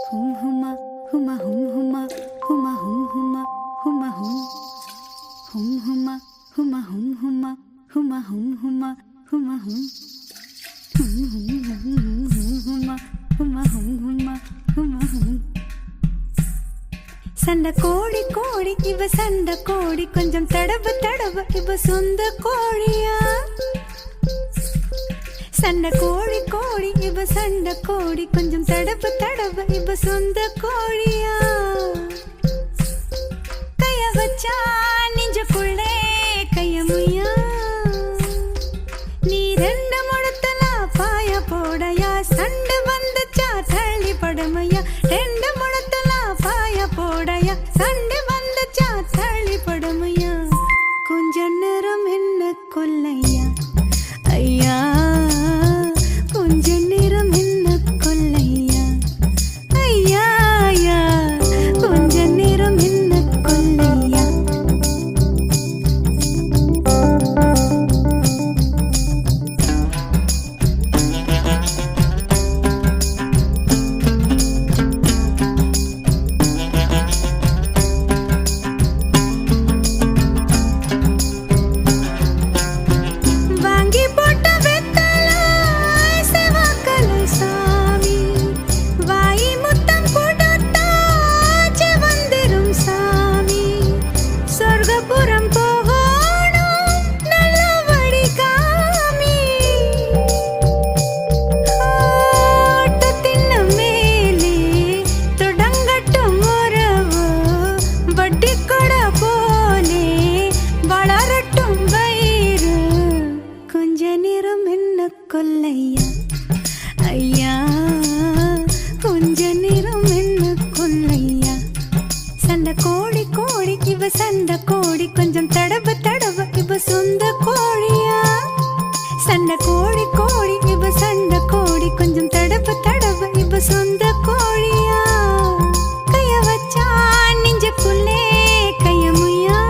Hum huma huma hum huma huma hum huma huma hum hum huma huma hum huma huma hum huma huma hum huma huma huma huma hum சண்டை கோழி கோழி இவ சண்டை கோழி கொஞ்சம் தடவு தடவு இவ சொந்த கோழியா சண்டை கோழி கோழி இவ சண்டை கோழி கொஞ்சம் தடவு தடவு இவ சொந்த கோழியா கைய வச்சா நெஞ்சுக்குள்ளே கைய முய்யா நீ ரெண்டு முழத்துல பாய போடையா சண்டை வந்துச்சா தள்ளி படுமையா ரெண்டு முழத்துல பாய போடையா சண்டை வந்துச்சா தள்ளி படுமையா கொஞ்ச நேரம் என்ன கொல்லையா ஐயா கொஞ்ச நேரம் என்ன கொல்லையா ஐயா ஐயா கொஞ்ச நேரம் என்ன கொல்லையா கொல்லையா ஐயா கொஞ்ச நேரம் என்ன கொல்லையா சண்டை கோழி கோழி இவ சண்டை கோழி கொஞ்சம் தடவு தடவு இவ சொந்த கோழியா சண்டை கோழி கோழி இவ சண்டை கோழி கொஞ்சம் தடவு தடவு இவ சொந்த கோழியா கைய வச்சா நெஞ்சுக்குள்ளே கைய முய்யா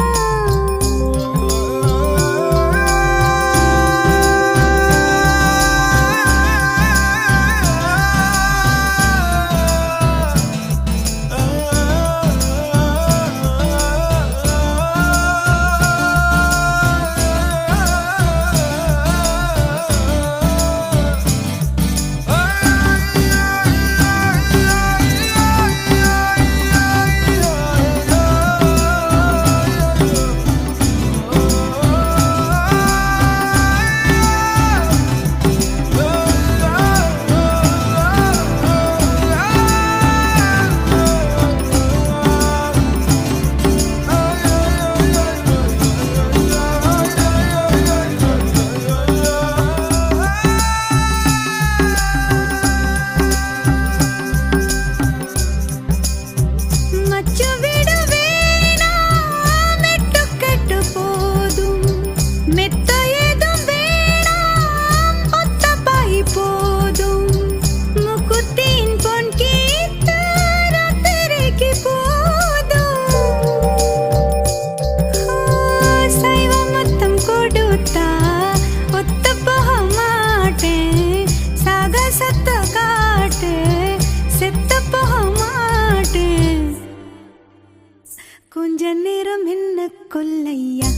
கொஞ்ச நேரம் என்ன கொல்லையா